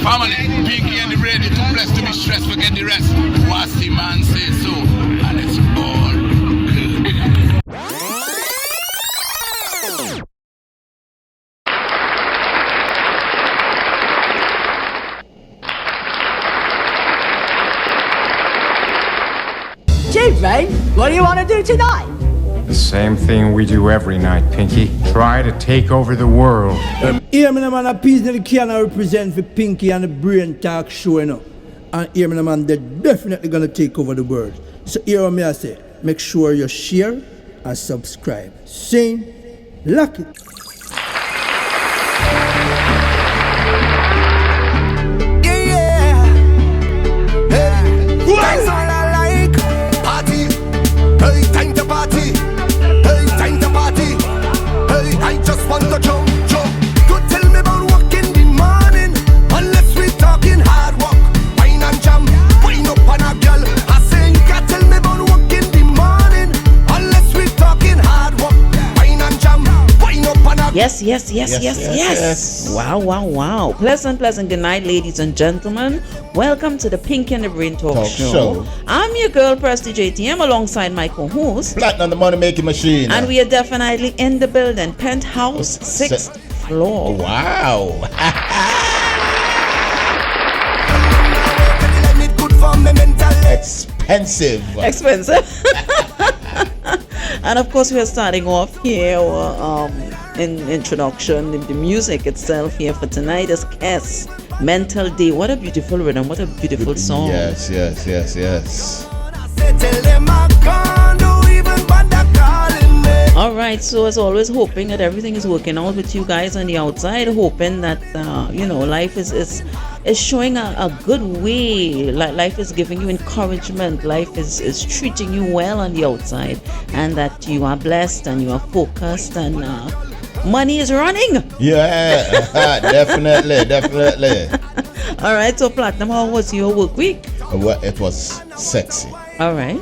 Family, Pinky and the Radio, too blessed to be stressed, forget the rest. What's the man say so? And it's all good. J-Brain, what do you want to do tonight? The same thing we do every night, Pinky. Try to take over the world. Hear me, man, a piece that can represent for Pinky and the Brain Talk Show, you know. And hear me, man, they're definitely gonna take over the world. So hear what me I say. Make sure you share and subscribe. Sing, lock it. Yeah. Hey, that's all I like. Party. Hey, time to party. Hey, time to party. Hey, I just want to jump. Don't tell me about work in the morning unless we talking hard work. Wine and jam, wine up on a girl. I say you can't tell me about work in the morning unless we talking hard work. Wine and jam, wine up on a. Yes. Wow. Pleasant good night, ladies and gentlemen. Welcome to the Pinky and the Brain Talk Show. I'm your girl, Prestige JTM, alongside my co-host Platinum, the money making machine. and we are definitely in the building. Penthouse, 6th floor. Wow. Expensive. And of course, we are starting off here in introduction. The music itself here for tonight is Kes, Mental Day. What a beautiful rhythm, what a beautiful song. Yes. All right, so as always, hoping that everything is working out with you guys on the outside, hoping that life is showing a good way. Life is giving you encouragement. Life is treating you well on the outside, and that you are blessed and you are focused and money is running. Yeah, definitely. All right, so Platinum, how was your work week? Well, it was sexy. All right.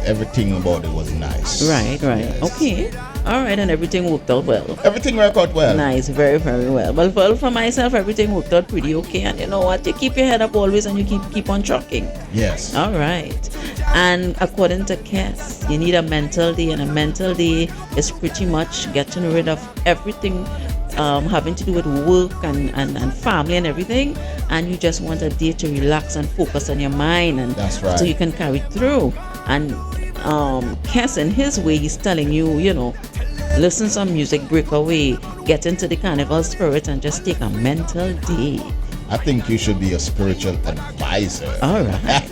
Everything about it was nice. Right. Yes. Okay. All right, and everything worked out well. Everything worked out well. Nice, very well. Well, for myself, everything worked out pretty okay. And you know what? You keep your head up always, and you keep on trucking. Yes. All right. And according to Kes, you need a mental day, and a mental day is pretty much getting rid of everything having to do with work and family and everything, and you just want a day to relax and focus on your mind, and that's right. So you can carry through. And Kes, in his way, he's telling you, listen some music, break away, get into the carnival spirit, and just take a mental day. I think you should be a spiritual advisor. All right.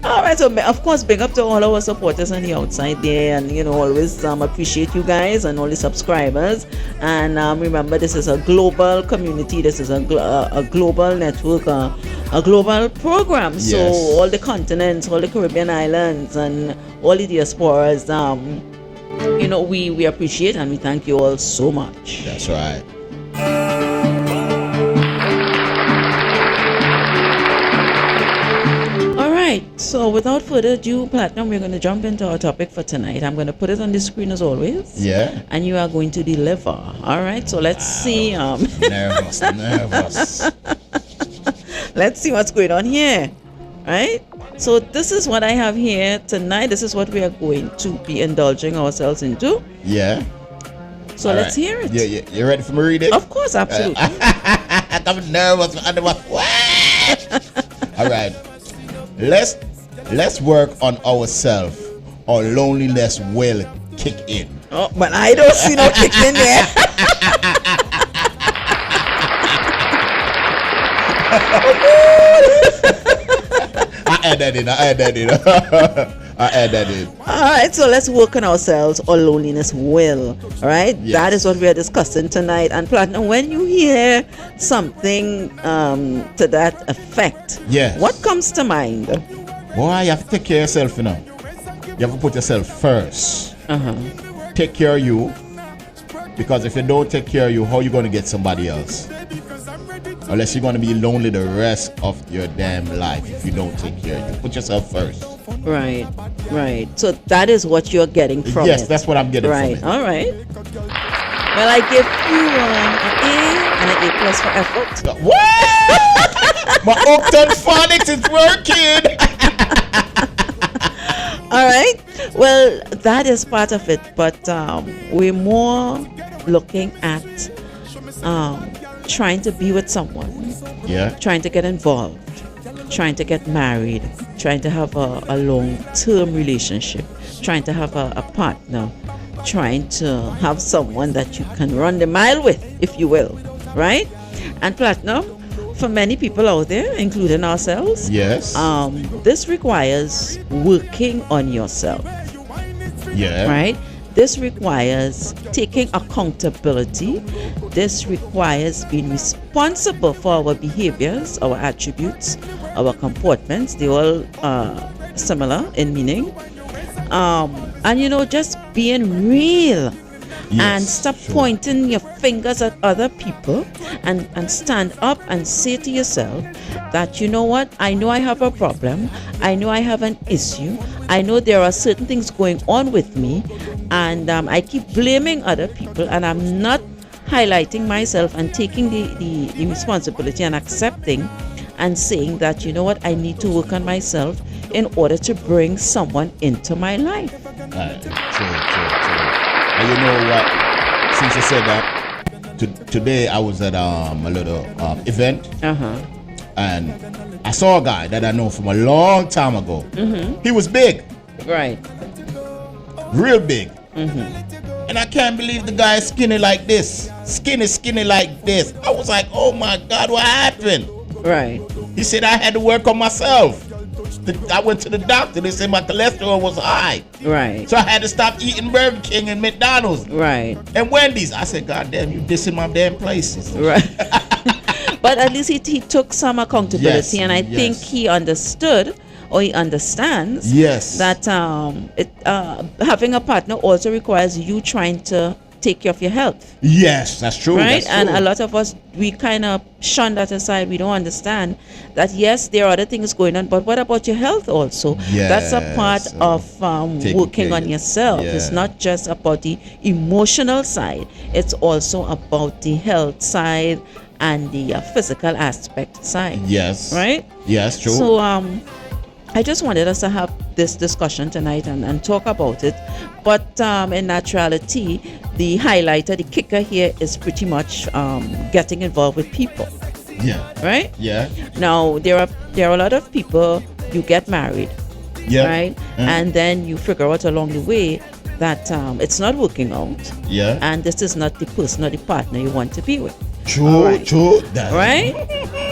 All right, so of course, big up to all our supporters on the outside there, and always appreciate you guys and all the subscribers. And remember, this is a global community. This is a global network, a global program. Yes. So all the continents, all the Caribbean islands, and all the diasporas, we appreciate and we thank you all so much. That's right. So without further ado, Platinum, we're going to jump into our topic for tonight. I'm going to put it on the screen as always. Yeah. And you are going to deliver. All right. So let's see. Nervous. Let's see what's going on here. Right. So this is what I have here tonight. This is what we are going to be indulging ourselves into. Yeah. So let's hear it. Yeah. You ready for me to read it? Of course, absolutely. I'm nervous. All right. Let's work on ourselves, or loneliness will kick in. Oh, but I don't see no kick in there. I add that in. All right, so let's work on ourselves, or loneliness will. All right, yes. That is what we are discussing tonight. And Platinum, when you hear something to that effect, yes, what comes to mind? Boy, you have to take care of yourself, You have to put yourself first. Take care of you, because if you don't take care of you, how are you going to get somebody else? Unless you're going to be lonely the rest of your damn life if you don't take care of you. Put yourself first. Right. So that is what you're getting from it. Yes, that's what I'm getting from it. All right. Well, I give you an A and an A plus for effort. What? My octane phonics is working. All right. Well, that is part of it, but we're more looking at trying to be with someone, trying to get involved, trying to get married, trying to have a long-term relationship, trying to have a partner, trying to have someone that you can run the mile with, if you will, right? And Platinum, for many people out there, including ourselves, Yes. this requires working on yourself, Yeah. right? This requires taking accountability. This requires being responsible for our behaviors, our attributes, our comportments. They all similar in meaning. And just being real. And stop pointing your fingers at other people and stand up and say to yourself that, you know what, I know I have a problem, I know I have an issue, I know there are certain things going on with me, and I keep blaming other people, and I'm not highlighting myself and taking the responsibility and accepting and saying that, you know what, I need to work on myself in order to bring someone into my life. True. And you know what? Since you said that, today I was at a little event, and I saw a guy that I know from a long time ago. He was big, Right. real big, and I can't believe the guy is skinny like this, skinny like this. I was like, oh my God, what happened? Right. He said I had to work on myself. I went to the doctor. They said my cholesterol was high. Right. So I had to stop eating Burger King and McDonald's Right. and Wendy's. I said, God damn, you dissing my damn places. Right. But at least he took some accountability, Yes, and I think he understood, or he understands, Yes. that having a partner also requires you trying to take care of your health. Yes, that's true. Right. That's And true. a lot of us, we kind of shun that aside. We don't understand that, yes, there are other things going on, but what about your health also? That's a part Yes. of Taking working care on of- yourself. yeah. It's not just about the emotional side, it's also about the health side and the physical aspect side. Yes. Right. Yes, true. So I just wanted us to have this discussion tonight and talk about it. But in naturality, the highlighter, the kicker here is pretty much getting involved with people, yeah. right? Yeah. Now, there are a lot of people, you get married, Yeah. right? And then you figure out along the way that it's not working out, Yeah. and this is not the person or the partner you want to be with. True. Right. True. That- Right?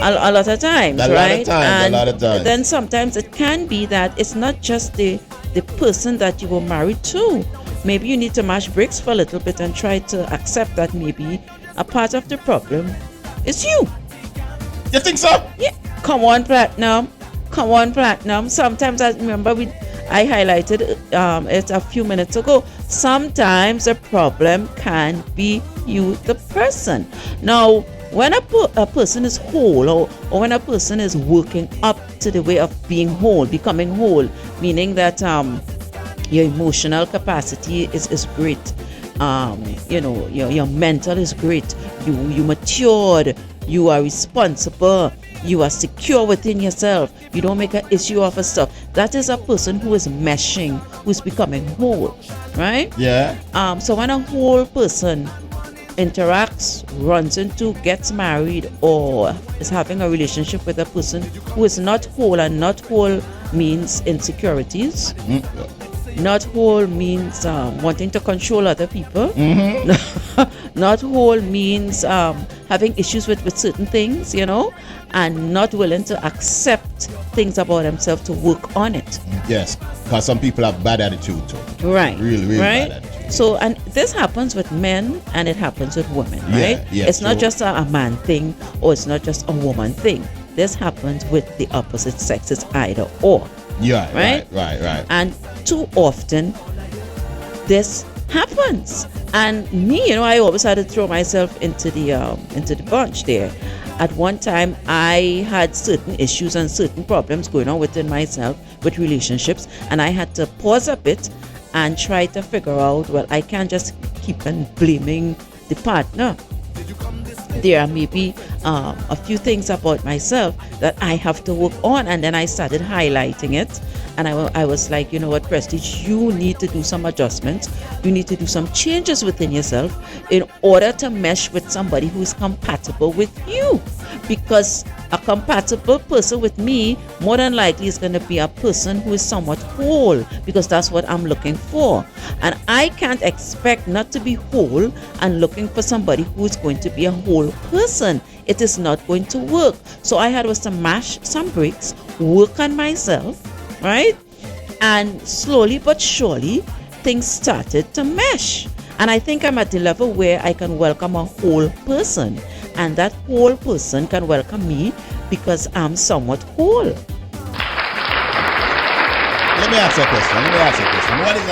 A lot of times, A lot of right? times, a And lot of times. then sometimes it can be that it's not just the person that you were married to. Maybe you need to mash bricks for a little bit and try to accept that maybe a part of the problem is you. You think so? Yeah. Come on, Platinum. Come on, Platinum. Sometimes I remember I highlighted it a few minutes ago. Sometimes the problem can be you, the person. Now, when a person is whole, or when a person is working up to the way of being whole, becoming whole, meaning that your emotional capacity is great. Your mental is great. You matured. You are responsible. You are secure within yourself. You don't make an issue of stuff. That is a person who is meshing, who's becoming whole, right? Yeah. So when a whole person interacts, runs into, gets married, or is having a relationship with a person who is not whole, and not whole means insecurities. Not whole means wanting to control other people. Not whole means having issues with certain things, and not willing to accept things about themselves to work on it. Yes. Because some people have bad attitude too. Right. Really right? bad attitude. So, and this happens with men and it happens with women, right? Yeah, it's not true. just a man thing, or it's not just a woman thing. This happens with the opposite sex. It's either or. Yeah. Right? Right. And too often, this happens. And me, I always had to throw myself into the bunch there. At one time, I had certain issues and certain problems going on within myself with relationships, and I had to pause a bit and try to figure out, well, I can't just keep on blaming the partner, there are maybe a few things about myself that I have to work on. And then I started highlighting it. And I was like, you know what, Prestige, you need to do some adjustments. You need to do some changes within yourself in order to mesh with somebody who is compatible with you. Because a compatible person with me more than likely is going to be a person who is somewhat whole, because that's what I'm looking for. And I can't expect not to be whole and looking for somebody who is going to be a whole person. It is not going to work. So I had to mash some bricks, work on myself, right? And slowly but surely things started to mesh. And I think I'm at the level where I can welcome a whole person, and that whole person can welcome me because I'm somewhat whole. Let me ask you a question. What is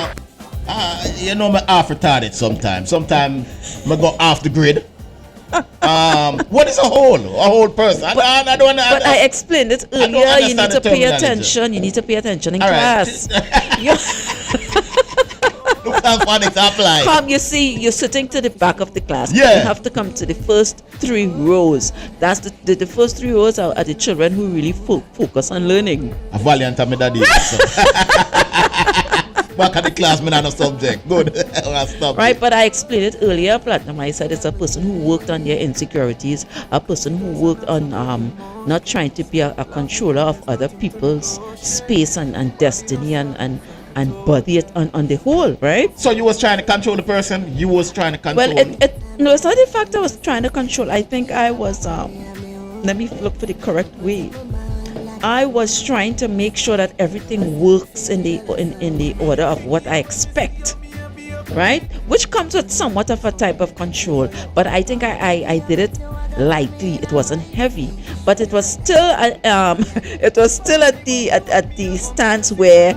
you know, me half retarded sometimes. Sometimes me go off the grid. What is a whole person? I don't know. But I explained it earlier. You need to pay attention. You need to pay attention in class. Look how fun it's applied. Come, you see, you're sitting to the back of the class. Yeah. You have to come to the first 3 rows. That's the first 3 rows are the children who really focus on learning. A valiant of me daddy. Back at the class, me not no subject. Good. Right, but I explained it earlier, Platinum. I said it's a person who worked on their insecurities, a person who worked on not trying to be a controller of other people's space and destiny and body it on the whole, right? So you was trying to control the person? You was trying to control? Well, no, it's not the fact I was trying to control. I think I was, let me look for the correct way. I was trying to make sure that everything works in the order of what I expect, right? Which comes with somewhat of a type of control. But I think I did it lightly. It wasn't heavy, but it was still at the stance where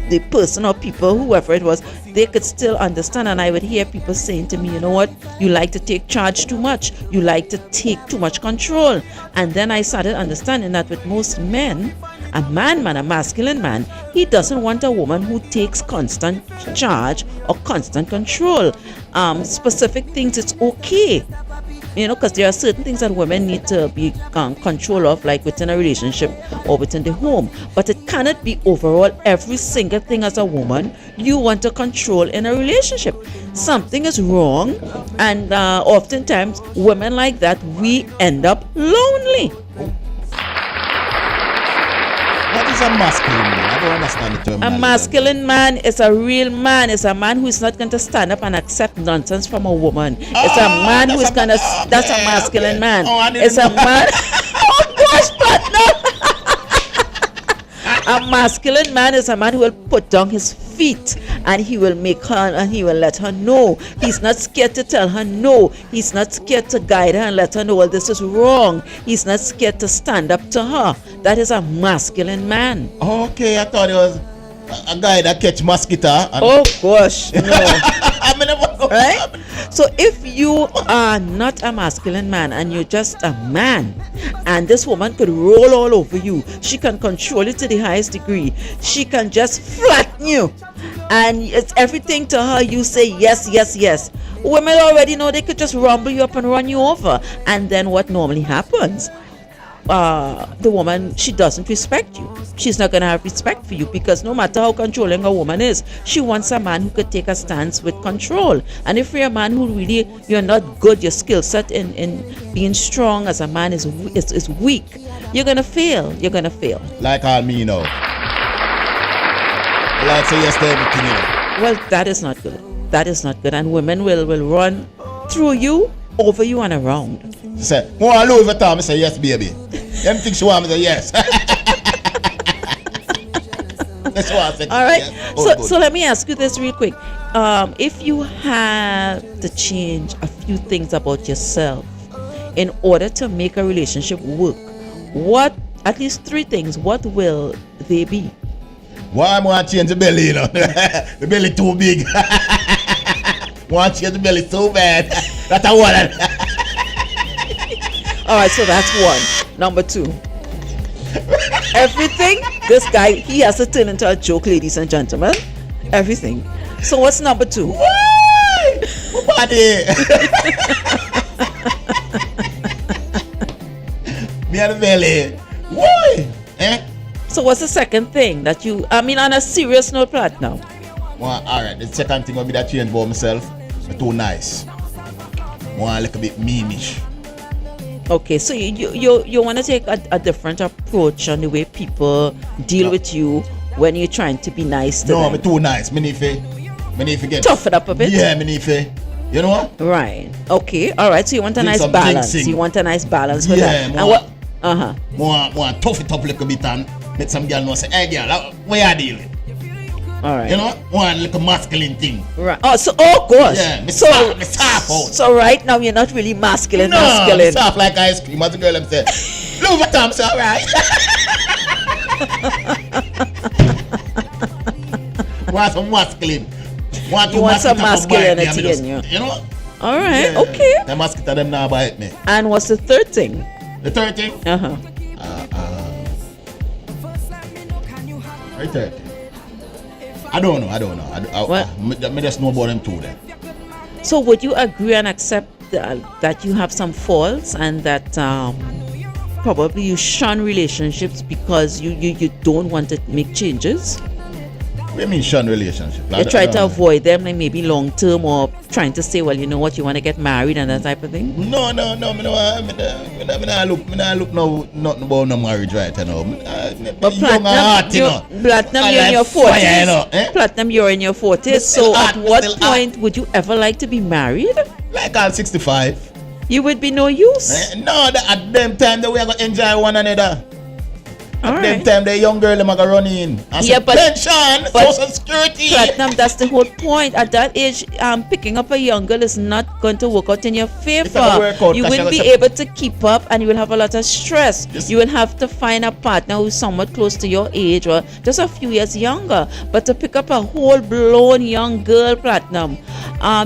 the person or people, whoever it was, they could still understand. And I would hear people saying to me, you know what, you like to take charge too much, you like to take too much control. And then I started understanding that with most men, a masculine man, he doesn't want a woman who takes constant charge or constant control. Specific things, it's okay, you know, because there are certain things that women need to be control of, like within a relationship or within the home. But it cannot be overall every single thing as a woman you want to control in a relationship. Something is wrong, and oftentimes women like that, we end up lonely. What is a masculine man? I don't understand the term. A masculine man is a real man. It's a man who is not going to stand up and accept nonsense from a woman. It's a man who is going to... That's a masculine man. It's a man... Oh gosh, partner! A masculine man is a man who will put down his feet, and he will make her and he will let her know. He's not scared to tell her no. He's not scared to guide her and let her know, well, this is wrong. He's not scared to stand up to her. That is a masculine man. Okay, I thought it was a guy that catch mosquito. Oh gosh, no. Right? So if you are not a masculine man and you're just a man, and this woman could roll all over you, she can control you to the highest degree, she can just flatten you, and it's everything to her, you say yes, yes, yes. Women already know they could just rumble you up and run you over. And then what normally happens? The woman, she doesn't respect you. She's not going to have respect for you, because no matter how controlling a woman is, she wants a man who could take a stance with control. And if you're a man who really, you're not good, your skill set in being strong as a man is weak, you're going to fail. You're going to fail. Like all me, you know. Like say yes to everything, you know. Well, that is not good. That is not good. And women will run through you, over you, and around. She said, "Oh, I Louis Vuitton." I say, "Yes, baby." Them think she want me to say yes. That's what I said. All right. Yes. So let me ask you this real quick. If you had to change a few things about yourself in order to make a relationship work, what, at least 3 things, what will they be? Why am I change the belly, you know? The belly too big. Want to change the belly so bad. That's a one. All right, so that's 1. Number 2. Everything, this guy, he has to turn into a joke, ladies and gentlemen. Everything. So what's number 2? Why? Nobody. Me and the belly. Why? Eh? So what's the second thing that you, I mean, on a serious note, Platinum? Well, alright, the second thing will be that change about myself. I'm too nice. One a little bit meanish. Okay, so you want to take a different approach on the way people deal with you when you're trying to be nice to them. No, I'm too nice. Me need to get tough it up a bit. Yeah, me need to. You know what? Right. Okay. All right. So you want a Give nice some balance. jinxing. You want a nice balance with Yeah, that. more. And what? Uh-huh. More tough it up a little bit and make some girl know say, hey girl, where you dealing? All right. You know, one little masculine thing. Right. Oh, so gosh. Yeah, me so soft out. So right now you're not really masculine. No, masculine. me soft like ice cream. As the girl them say, Louis Vuitton, say alright. Want some masculine? You want some masculinity in you. You know? All right. Yeah. Okay. The mosquito them now bite me. And what's the third thing? The third thing? Uh-huh. Right third thing. I don't know. What? Me just know about them two then. So would you agree and accept that you have some faults and that probably you shun relationships because you don't want to make changes? What do you mean shun relationship? You try to avoid them, like maybe long term, or trying to say, well, you know what, you want to get married and that type of thing. No. Me not look nothing about no marriage right now. But Platinum, you're in your 40s. Platinum, you're in your 40s. So at what point would you ever like to be married? Like I'm 65. You would be no use. No, at them time that we are going to enjoy one another. All At right. them time the young girl them are going to run in. And Yeah, say, but- pension, but- social security. Platinum, that's the whole point. At that age, picking up a young girl is not going to work out in your favor. gonna work out, You Tasha, won't be it's a- able to keep up, and you will have a lot of stress. Yes. You will have to find a partner who's somewhat close to your age or just a few years younger. But to pick up a whole-blown young girl, Platinum,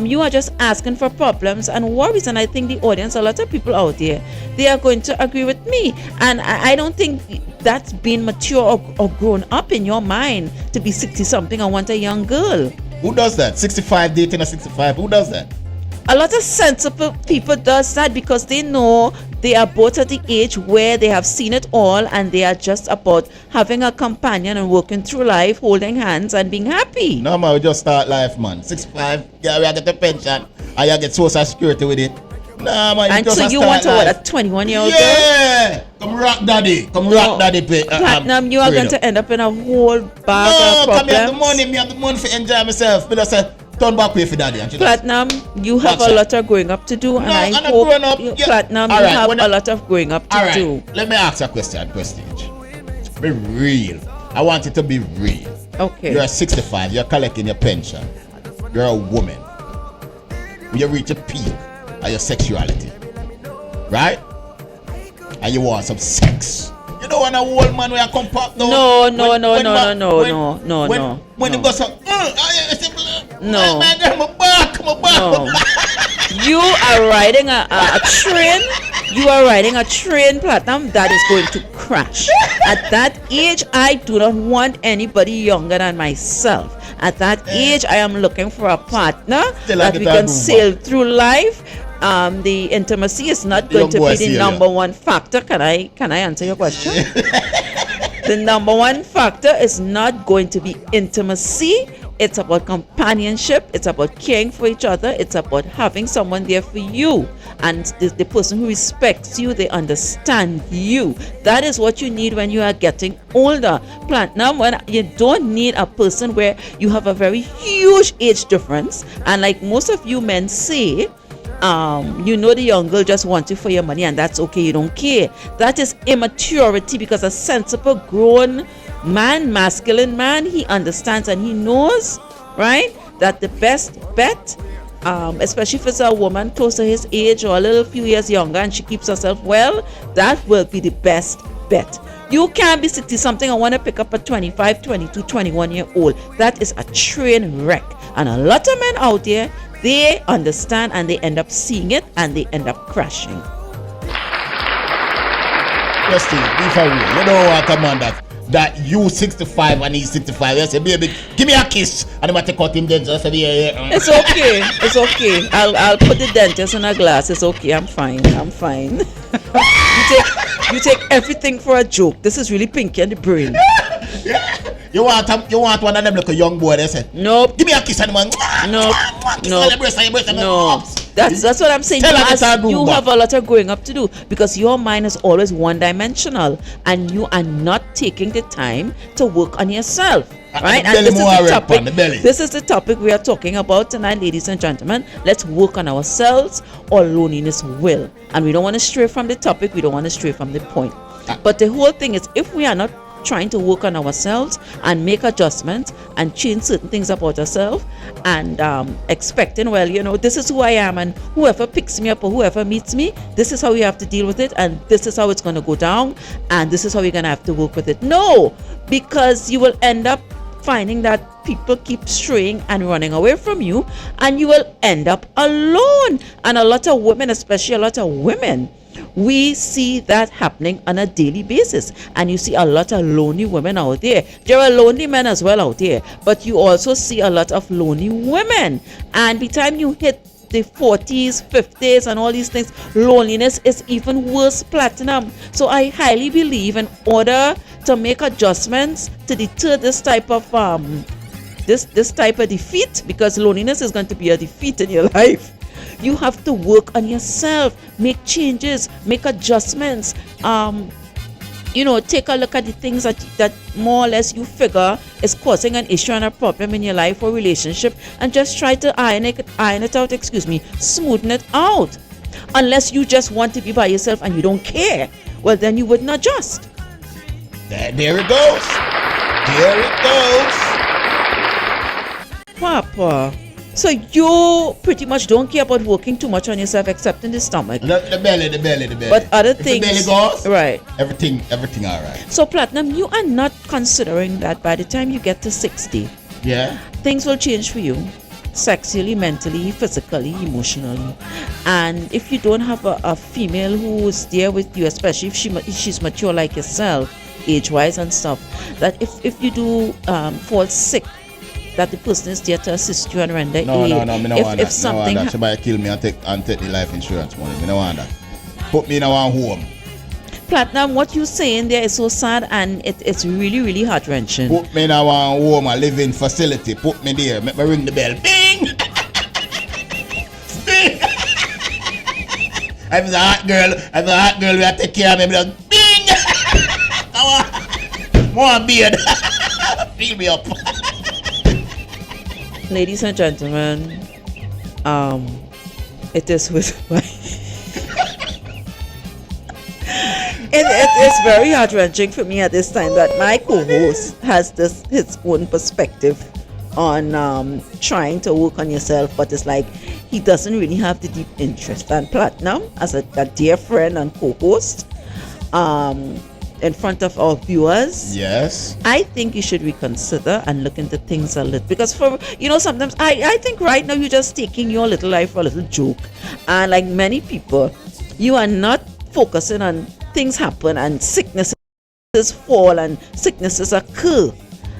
you are just asking for problems and worries. And I think the audience, a lot of people out there, they are going to agree with me. And I don't think that's been mature or grown up in your mind to be 60-something and want a young girl. Who does that? 65 dating a 65. Who does that? A lot of sensible people does that because they know they are both at the age where they have seen it all and they are just about having a companion and working through life, holding hands and being happy. No man, we just start life, man. 65, yeah, we get the pension. And you get social security with it. Nah, man, And just so you start want a, life. what, a 21-year-old girl? Yeah! Come rock daddy. Come rock daddy. Platinum, you are going to end up in a whole bag No, of come here, the problems. money. Me have the money for enjoy myself. Me just say, turn back way for daddy. And she just, Platinum, you have Watch a out. lot of growing up to do, and No, I and I'm hope growing up, you, yeah. Platinum, All you right, have when a I- lot of growing up to all right, do. let me ask you a question, Prestige. Be real. I want it to be real. Okay. You're 65. You're collecting your pension. You're a woman. You reach a peak of your sexuality. Right? And you want some sex. You don't want a old man where you come pop down. No. When you go so, No. my girl, my back. No. You are riding a train. You are riding a train, Platinum, that is going to crash. At that age, I do not want anybody younger than myself. At that age, I am looking for a partner Still like that we the can Tagumba. sail through life. The intimacy is not The going young to boy be see the you. number one factor. Can I answer your question? The number one factor is not going to be intimacy. It's about companionship. It's about caring for each other. It's about having someone there for you. And the person who respects you, they understand you. That is what you need when you are getting older. Platinum, when you don't need a person where you have a very huge age difference. And like most of you men say, you know the young girl just wants you for your money and that's okay, you don't care. That is immaturity, because a sensible grown man, masculine man, he understands and he knows, right, that the best bet, especially if it's a woman close to his age or a little few years younger and she keeps herself well, that will be the best bet. You can't be 60 something and want to pick up a 25, 22, 21-year-old. That is a train wreck. And a lot of men out there, they understand and they end up seeing it and they end up crashing. Prestige, be for real. You don't want a man that that you 65 and he's 65. You say, baby, give me a kiss. And I'm going to cut him then. Just say, yeah. It's okay. It's okay. I'll put the dentist in a glass. It's okay. I'm fine. you take everything for a joke. This is really Pinky and the Brain. You want one of them like a young boy, they say? Nope. Give me a kiss and man. No. That's what I'm saying. You have a lot of growing up to do because your mind is always one-dimensional and you are not taking the time to work on yourself. Right? And this is the topic we are talking about tonight, ladies and gentlemen. Let's work on ourselves or loneliness will. And we don't want to stray from the topic. We don't want to stray from the point. But the whole thing is, if we are not trying to work on ourselves and make adjustments and change certain things about ourselves and expecting, well, this is who I am and whoever picks me up or whoever meets me, this is how we have to deal with it and this is how it's going to go down and this is how we're going to have to work with it. No, because you will end up finding that people keep straying and running away from you and you will end up alone. And a lot of women, especially a lot of women, we see that happening on a daily basis, and you see a lot of lonely women out there. There are lonely men as well out there, but you also see a lot of lonely women. And by the time you hit the 40s, 50s, and all these things, loneliness is even worse, Platinum. So I highly believe in order to make adjustments to deter this type of this type of defeat, because loneliness is going to be a defeat in your life. You have to work on yourself, make changes, make adjustments. Take a look at the things that more or less you figure is causing an issue and a problem in your life or relationship, and just try to iron it out, smoothen it out. Unless you just want to be by yourself and you don't care, well, then you wouldn't adjust. There it goes. Papa. So you pretty much don't care about working too much on yourself except in the stomach. The belly. But other things, the belly goes, right? Everything all right. So Platinum, you are not considering that by the time you get to 60, things will change for you, sexually, mentally, physically, emotionally. And if you don't have a female who's there with you, especially if she's mature like yourself, age-wise and stuff, that if you do fall sick, that the person is there to assist you and render aid. No, me no want that. If something Somebody kill me and take the life insurance money. Me no want that. Put me in one home. Platinum, what you saying there is so sad and it's really, really heart-wrenching. Put me in one home, a living facility. Put me there. Make me ring the bell. Bing! Bing! I'm the hot girl. We have to take care of me. Bing! Come on. More beard. Fill me up. Ladies and gentlemen, it is with my it is very heart-wrenching for me at this time that my co-host has his own perspective on trying to work on yourself, but it's like he doesn't really have the deep interest. And Platinum, as a dear friend and co-host, in front of our viewers, yes, I think you should reconsider and look into things a little, because sometimes I think right now you're just taking your little life for a little joke, and like many people, you are not focusing on things happen and sicknesses fall and sicknesses occur,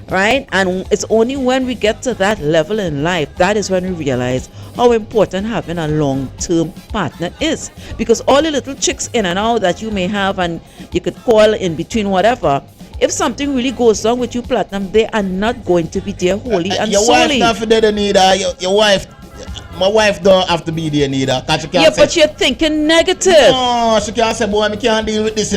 right? And it's only when we get to that level in life, that is when we realize how important having a long-term partner is. Because all the little chicks in and out that you may have and you could call in between whatever, if something really goes wrong with you, Platinum, they are not going to be there wholly and your solely. Your wife not there neither. Your wife, my wife don't have to be there neither. But you're thinking negative. No, she can't say, boy, I can't deal with this,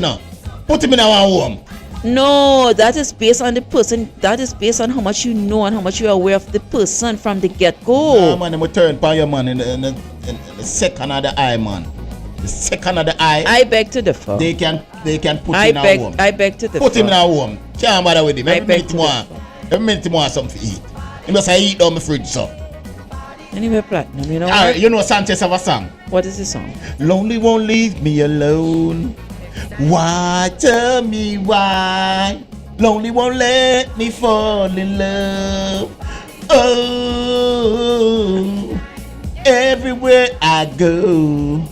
Put him in our home. No, that is based on the person. That is based on how much you know and how much you are aware of the person from the get-go. No, man, I'm going to turn by your man in the second of the eye, man. The second of the eye. I beg to differ. They can put him in our home. I beg to differ. Put him in our home. Can't bother with him. Every minute he want something to eat. He must eat down my fridge, so. Anyway, Platinum, you know what? You know Sanchez have a song. What is the song? Lonely won't leave me alone. Why, tell me why? Lonely won't let me fall in love. Oh, everywhere I go,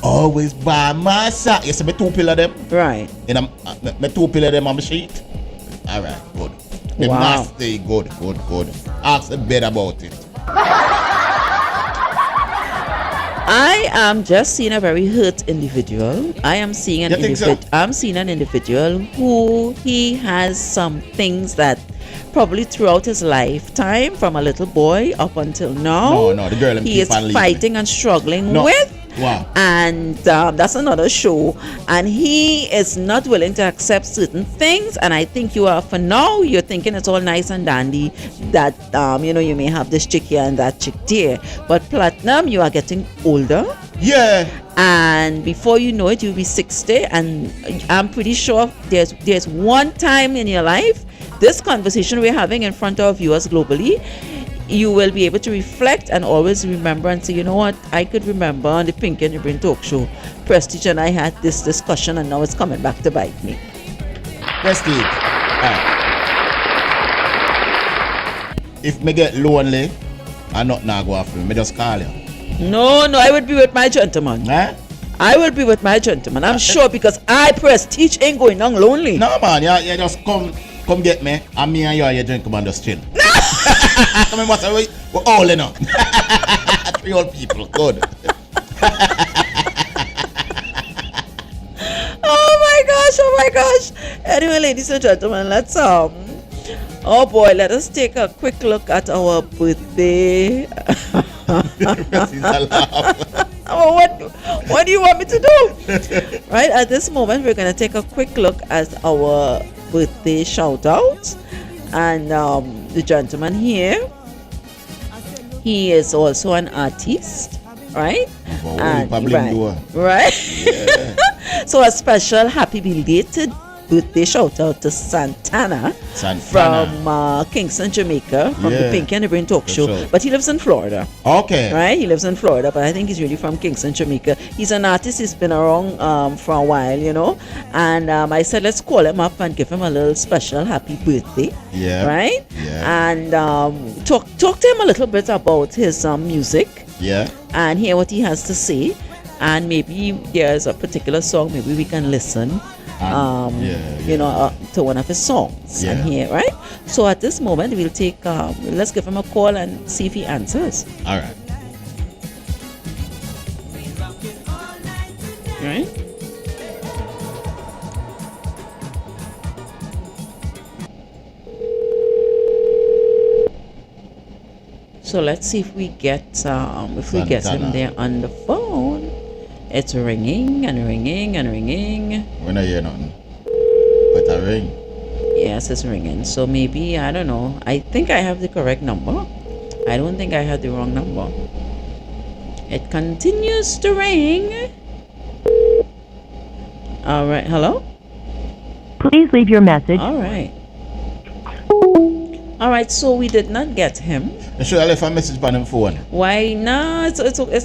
always by my side. You see me two pillar them? Right. And my two pillar them on my sheet. All right, good. The Wow. nasty, good. Ask the bed about it. I am just seeing a very hurt individual. I am seeing an You think so? individual. I'm seeing an individual who he has some things that probably throughout his lifetime, from a little boy up until now, No, the girl him he keep is on leaving. fighting and struggling No. with. Wow. And that's another show. And he is not willing to accept certain things. And I think you are, for now, you're thinking it's all nice and dandy that, you may have this chick here and that chick there. But Platinum, you are getting older. Yeah. And before you know it, you'll be 60. And I'm pretty sure there's one time in your life, this conversation we're having in front of viewers globally, you will be able to reflect and always remember and say, you know what, I could remember on the Pinky and the Brain talk show, Prestige and I had this discussion and now it's coming back to bite me. Prestige. If me get lonely and not now go after me just call you. No, I would be with my gentleman. Eh? I will be with my gentleman. I'm sure because I, Prestige, ain't going on lonely. No man, you just come get me and me and you drink and just chill. Come on, we're all in up. 3 old people, good. Oh my gosh. Anyway, ladies and gentlemen, let's let us take a quick look at our birthday. What do you want me to do? Right, at this moment we're gonna take a quick look at our birthday shout out. And the gentleman here, he is also an artist, right? Right. Yeah. So a special happy belated birthday shout out to Santana. From Kingston, Jamaica, from the Pinky and the Brain talk show. But he lives in Florida. Okay. Right? He lives in Florida, but I think he's really from Kingston, Jamaica. He's an artist. He's been around for a while, And I said, let's call him up and give him a little special happy birthday. Yeah. Right? Yeah. And talk to him a little bit about his music. Yeah. And hear what he has to say. And maybe there's a particular song maybe we can listen to one of his songs and hear, right? So at this moment we'll take let's give him a call and see if he answers. All right. Right? So let's see if we get we get him there on the phone. It's ringing and ringing and ringing. We don't hear nothing. But a ring. Yes, it's ringing. So maybe, I don't know. I think I have the correct number. I don't think I had the wrong number. It continues to ring. All right. Hello? Please leave your message. All right. All right. So we did not get him. Should I left a message on him phone? Why not? It's I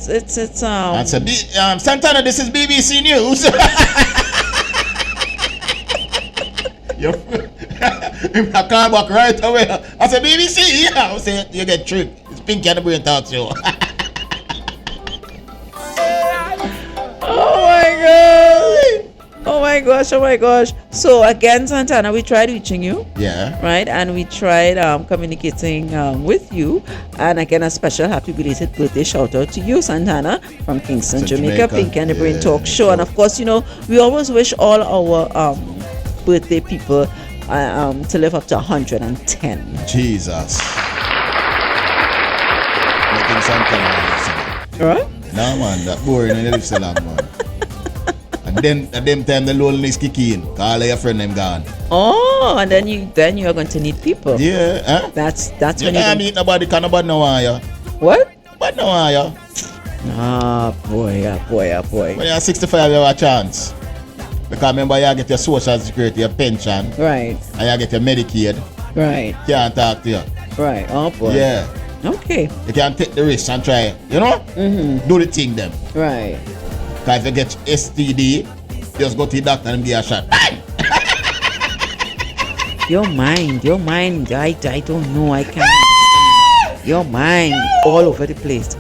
said, Santana, this is BBC News. I call back right away. I said, BBC, yeah. I said, you get tricked. It's Pinky and the Brain talk show. Oh my gosh. So again, Santana, we tried reaching you. Yeah. Right? And we tried communicating with you. And again, a special happy belated birthday shout out to you, Santana, from Kingston, Jamaica, Pinky and the Brain talk show. And of course, we always wish all our birthday people to live up to 110. Jesus. Making Santana. Right? No man, that boring and live so long, man. And then at them time the loneliness kick in. Call your friend them gone. Oh, and then you are going to need people. Yeah, huh? That's you when can't meet nobody, can nobody know why you. What? But no why you. Boy. When you're 65 you have a chance. Because remember you get your social security, your pension. Right. And you get your Medicaid. Right. Can't talk to you. Right. Oh boy. Yeah. Okay. You can take the risk and try, do the thing them. Right. Because if you get STD, just go to the doctor and give a shot. Bang! Your mind, I don't know, I can't understand. Your mind all over the place,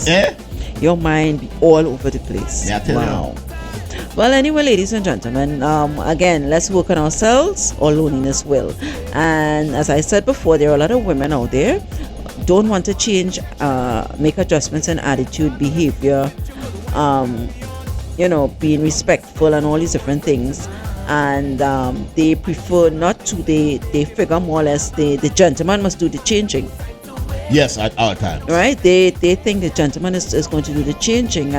Yeah? Your mind all over the place. Yeah, I tell you. Well, anyway, ladies and gentlemen, again, let's work on ourselves or loneliness will. And as I said before, there are a lot of women out there don't want to change, make adjustments in attitude, behavior, being respectful and all these different things. And they prefer not to. They figure more or less the gentleman must do the changing. Yes, at all times. Right? They think the gentleman is going to do the changing,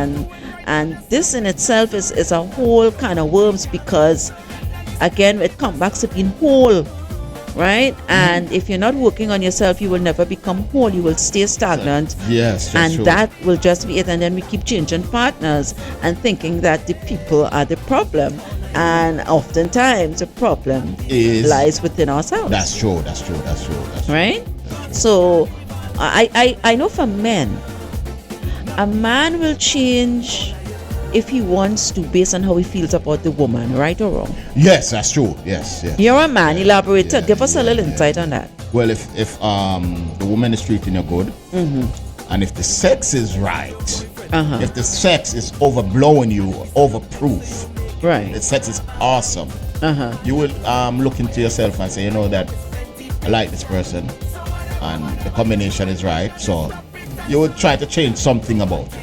and this in itself is a whole kind of worms, because again it comes back to being whole, right? And if you're not working on yourself, you will never become whole. You will stay stagnant. Yes, and true. that will just be it. And then we keep changing partners and thinking that the people are the problem, and oftentimes the problem lies within ourselves. That's true. Right? So I know for men, a man will change if he wants to, based on how he feels about the woman, right or wrong? Yes, that's true. Yes. You're a man, elaborate. Give us a little insight on that. Well, if the woman is treating you good, and if the sex is right, if the sex is overblowing you, overproof, right? The sex is awesome. You will look into yourself and say, you know that I like this person, and the combination is right. So you would try to change something about it.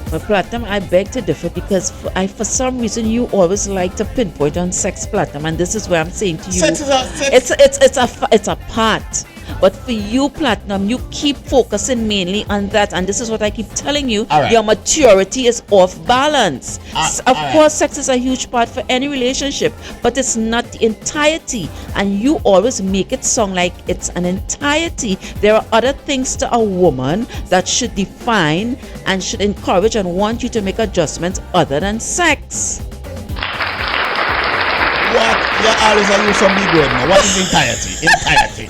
But Platinum, I beg to differ, because for some reason you always like to pinpoint on sex, Platinum, and this is where I'm saying to you, sex is it's a part. But for you, Platinum, you keep focusing mainly on that, and this is what I keep telling you. Right. Your maturity is off balance. Of course, sex is a huge part for any relationship, but it's not the entirety, and you always make it sound like it's an entirety. There are other things to a woman that should define and should encourage and want you to make adjustments other than sex. What? You always use some big word now. What is entirety? Entirety.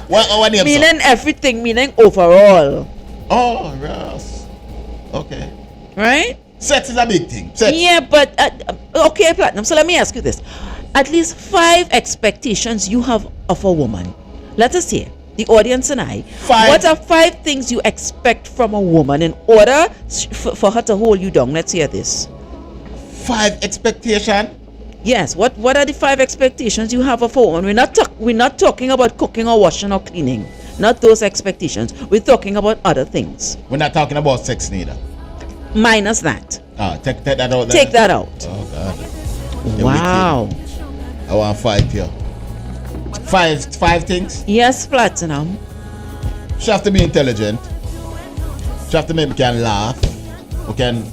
What name? Meaning everything, meaning overall. Oh, yes. Okay. Right? Sex is a big thing. Sex. Yeah, but okay, Platinum. So let me ask you this: at least 5 expectations you have of a woman. Let us hear, the audience and I. 5. What are 5 things you expect from a woman in order for her to hold you down? Let's hear this. 5 expectation. Yes. What are the 5 expectations you have of a woman? We're not talking about cooking or washing or cleaning. Not those expectations. We're talking about other things. We're not talking about sex neither. Minus that. Take that out. Take that out. Oh God. Wow. I want to fight here. 5 things. Yes, Platinum. She have to be intelligent. She have to make me can laugh. We can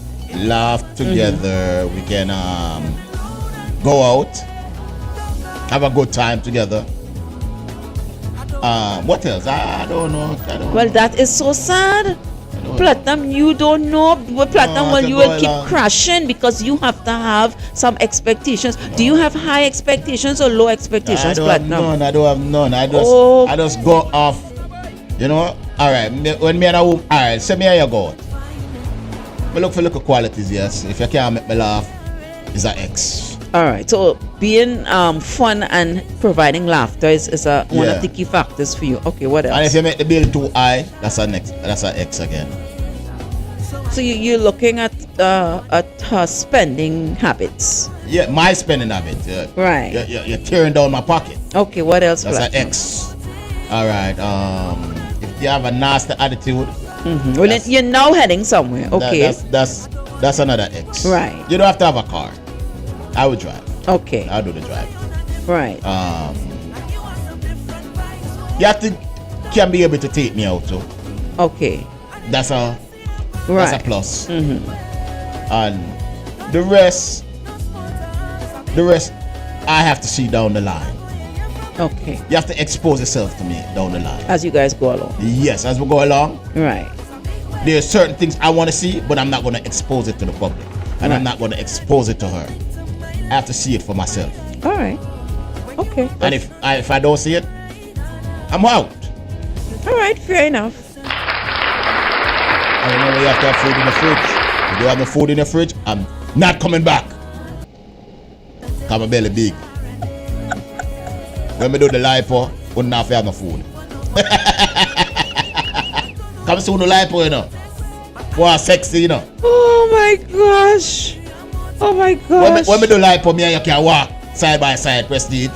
laugh together. We can go out, have a good time together. What else? I don't know. Well, that is so sad. Platinum, you don't know. Platinum, well, you will keep crashing because you have to have some expectations. Do you have high expectations or low expectations, Platinum? I don't have none. I just go off. You know? Alright, when me and a woman, alright, send me how you go out. I look for little qualities, yes. If you can't make me laugh, it's an X. Alright, so being fun and providing laughter is one of the key factors for you. Okay, what else? And if you make the bill too high, that's an X again. So you're looking at her spending habits. Yeah, my spending habit. Yeah. Right. You're tearing down my pocket. Okay, what else? That's an X. Alright, if you have a nasty attitude. Well, you're now heading somewhere. Okay. That's another X. Right. You don't have to have a car. I would drive. Okay. I'll do the drive. Right. You have to can be able to take me out too. Okay. That's a plus. And the rest I have to see down the line. Okay. You have to expose yourself to me down the line. As you guys go along. Yes, as we go along. Right. There's certain things I want to see, but I'm not going to expose it to the public. And I'm not going to expose it to her. I have to see it for myself. All right. Okay. And if I don't see it, I'm out. All right, fair enough. I remember you have to have food in the fridge. If you have no food in the fridge, I'm not coming back. Cause my belly big. When we do the lipo, we don't have to have no food. Come soon the lipo, you know. More sexy, you know. Oh my gosh. Oh my gosh. When me do lipo, me and you can walk side by side, Prestige.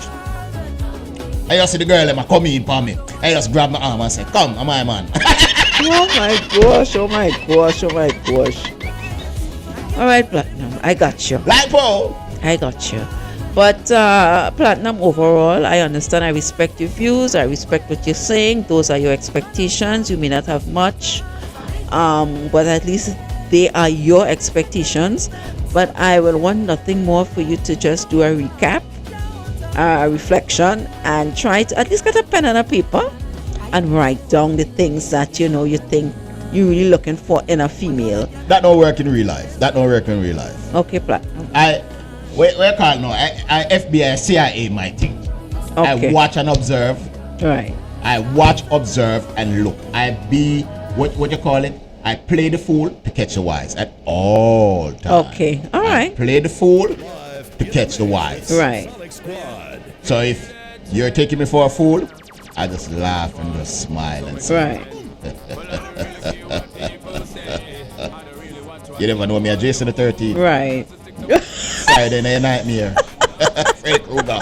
I just see the girl them come in for me. I just grab my arm and say, come, I'm my man. Oh my gosh, oh my gosh, oh my gosh. Alright, Platinum, I got you. Lipo! I got you. But Platinum, overall, I understand, I respect your views, I respect what you're saying. Those are your expectations. You may not have much, but at least they are your expectations. But I will want nothing more for you to just do a recap, a reflection, and try to at least get a pen and a paper and write down the things that you think you're really looking for in a female. That don't work in real life. Okay, Platinum. Where call now? I FBI, CIA my thing. Okay. I watch and observe. Right. I watch, observe, and look. I be what you call it? I play the fool to catch the wise at all times. Okay. All right. Play the fool to catch the wise. Right. So if you're taking me for a fool, I just laugh and just smile and say, Right. You never know me, I'm Jason the 13th. Right. Friday night nightmare. Freddy Krueger.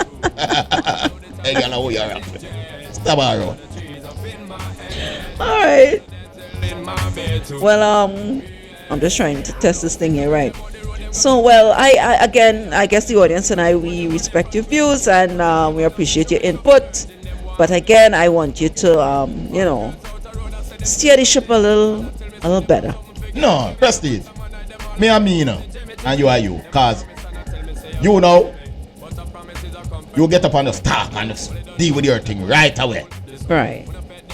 Hey, you know who you're up. Stop around. All right. Well, I'm just trying to test this thing here, right? So, well, I guess the audience and we respect your views and we appreciate your input. But again, I want you to, steer the ship a little better. No, Prestige. Me and me, and you are you. Cause, you get up on the start and just deal with your thing right away. Right.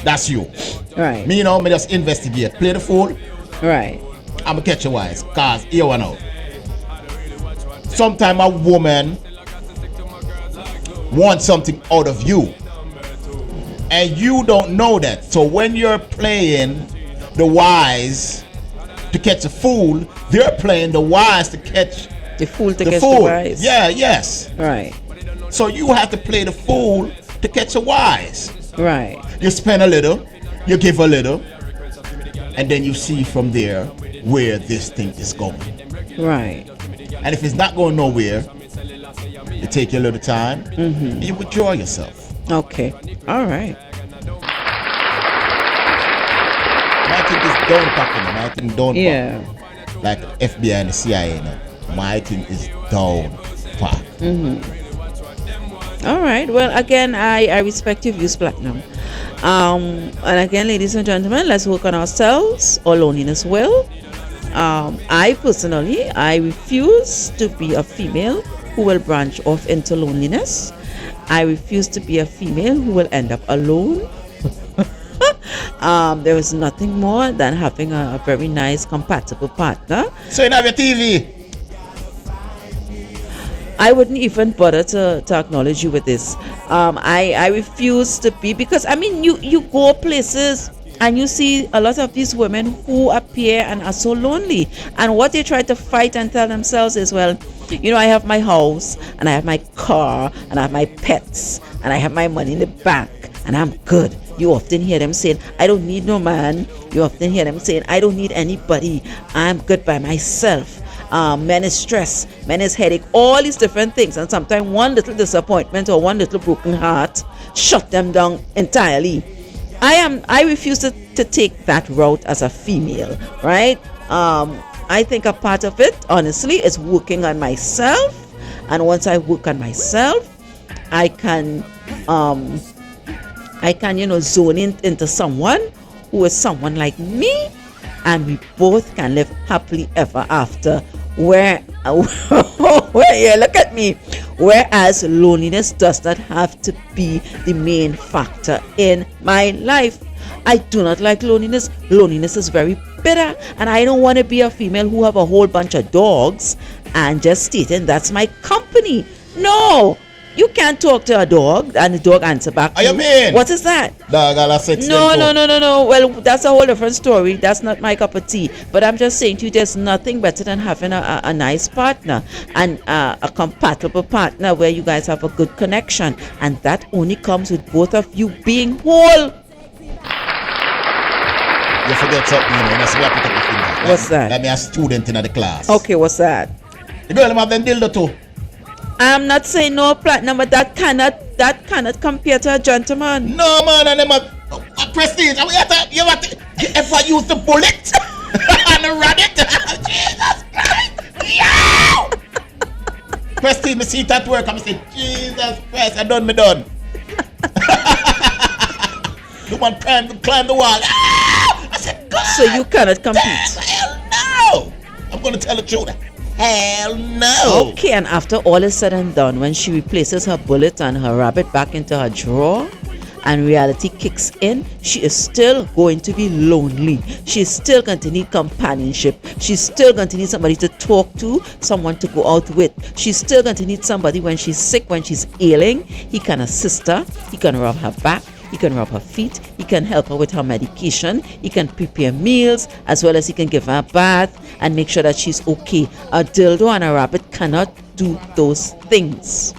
That's you. Right. Me, me just investigate. Play the fool. Right. I'ma catch your wise. Cause, here one out. Sometimes a woman wants something out of you. And you don't know that. So when you're playing the wise to catch a fool, they're playing the wise to catch the fool to the catch fool. the wise. Yeah, yes. Right. So you have to play the fool to catch a wise. Right. You spend a little, you give a little, and then you see from there where this thing is going. Right. And if it's not going nowhere, you take your little time, and you withdraw yourself. Okay. All right. My thing is down packing. My thing down Yeah. pack. Like FBI and the CIA now. My thing is down pack. All right. Well, again, I respect your views, Platinum. And again, ladies and gentlemen, let's work on ourselves. Our loneliness will. I personally, I refuse to be a female who will branch off into loneliness. I refuse to be a female who will end up alone. There is nothing more than having a very nice, compatible partner. So you have your TV. I wouldn't even bother to acknowledge you with this. I refuse to be, because I mean you go places and you see a lot of these women who appear and are so lonely, and what they try to fight and tell themselves is, well, I have my house and I have my car and I have my pets and I have my money in the bank and I'm good. You often hear them saying, I don't need no man. You often hear them saying, I don't need anybody. I'm good by myself. Men is stress, men is headache, all these different things. And sometimes one little disappointment or one little broken heart shut them down entirely. I refuse to take that route as a female, right? I think a part of it, honestly, is working on myself. And once I work on myself, I can zone into someone who is someone like me, and we both can live happily ever after. Where yeah, look at me. Whereas loneliness does not have to be the main factor in my life. I do not like loneliness. Loneliness is very bitter, and I don't want to be a female who have a whole bunch of dogs and just stating that's my company. No, you can't talk to a dog and the dog answer back. What you mean? What is that? Dog, all that sex. No. Well, that's a whole different story. That's not my cup of tea. But I'm just saying to you, there's nothing better than having a nice partner and a compatible partner where you guys have a good connection, and that only comes with both of you being whole. You forget something, that's why I put up your finger. What's that? Like me a student in the class. Okay, what's that? The girl them have them dildo too. I'm not saying no platinum, but that cannot compare to a gentleman. No man, and them a prestige. You have to ever use the bullet and run it. Jesus Christ! Yo! Prestige, me see it at work and me say, Jesus Christ, I done. The one trying to climb the wall. I said, God. So you cannot compete. Hell no! I'm gonna tell the truth. Hell no! Okay, and after all is said and done, when she replaces her bullet and her rabbit back into her drawer, and reality kicks in, she is still going to be lonely. She's still going to need companionship. She's still going to need somebody to talk to, someone to go out with. She's still going to need somebody when she's sick, when she's ailing. He can assist her. He can rub her back. He can rub her feet. He can help her with her medication. He can prepare meals, as well as he can give her a bath and make sure that she's okay. A dildo and a rabbit cannot do those things.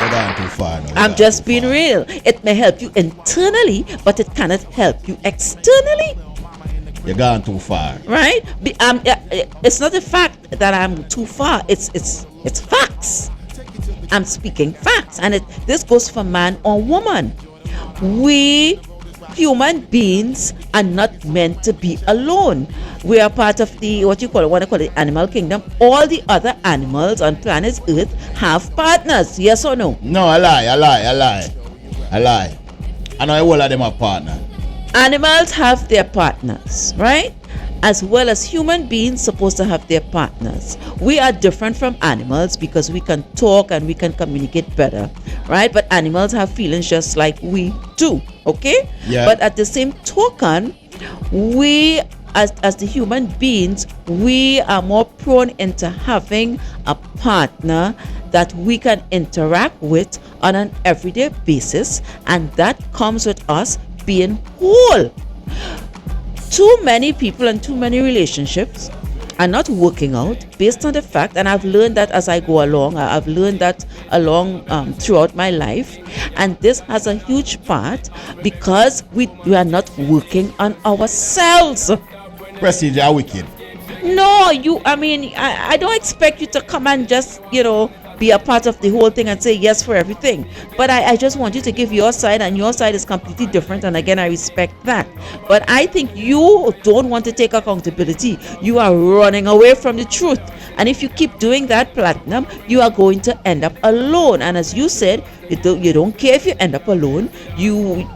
You're going too far now. I'm just being real. It may help you internally, but it cannot help you externally. You're going too far. Right? It's not the fact that I'm too far. It's facts. I'm speaking facts, and this goes for man or woman. We human beings are not meant to be alone. We are part of the what I call the animal kingdom. All the other animals on planet Earth have partners. Yes or no? No, I lie. I know all of them are partners. Animals have their partners, right? As well as human beings supposed to have their partners. We are different from animals because we can talk and we can communicate better, right? But animals have feelings just like we do, okay? Yeah. But at the same token, we as the human beings, we are more prone into having a partner that we can interact with on an everyday basis, and that comes with us being whole. Too many people and too many relationships are not working out based on the fact, and I've learned that as I go along, I've learned that along throughout my life, and this has a huge part because we are not working on ourselves. Prestige, you're wicked. No, I don't expect you to come and just, be a part of the whole thing and say yes for everything. But I just want you to give your side, and your side is completely different. And again, I respect that. But I think you don't want to take accountability. You are running away from the truth. And if you keep doing that, Platinum, you are going to end up alone. And as you said, you don't care if you end up alone.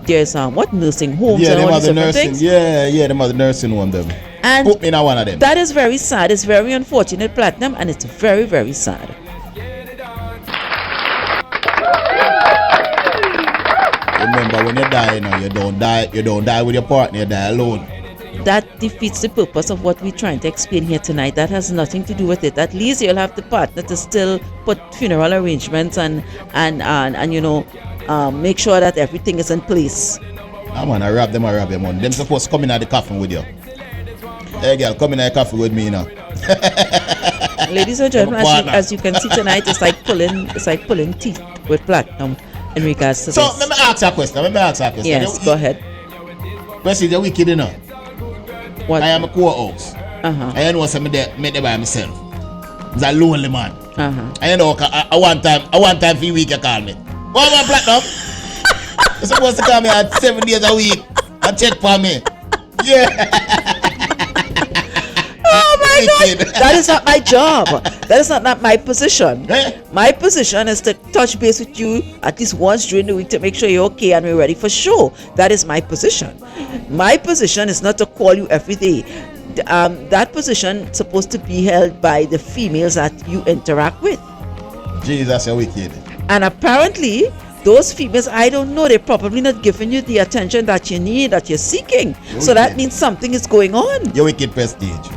There's nursing homes and all these different things. Yeah, the mother nursing home them. And put me in one of them. That is very sad. It's very unfortunate, Platinum, and it's very, very sad. Remember, when you die, you don't die with your partner, you die alone. That defeats the purpose of what we're trying to explain here tonight. That has nothing to do with it. At least you'll have the partner to still put funeral arrangements and make sure that everything is in place. I rob them, man. Them supposed to come in at the coffin with you. Hey girl, come in at the coffin with me now. Ladies and gentlemen, as you can see tonight, it's like pulling teeth with Platinum in regards to so, this. let me ask you a question. Yes, go ahead. Prestige, you're wicked enough. What? I am a co-host. I know something there by myself. I'm a lonely man. I know I one time for a week you call me. What about Platinum? You're supposed to call me at 7 days a week and check for me. Yeah. Oh my God! That is not my job. That is not my position. My position is to touch base with you at least once during the week to make sure you're okay and we're ready for show. That is my position. My position is not to call you every day. That position is supposed to be held by the females that you interact with. Jesus, you're wicked. And apparently, those females, I don't know, they're probably not giving you the attention that you need, that you're seeking. So that means something is going on. You're wicked, Prestige.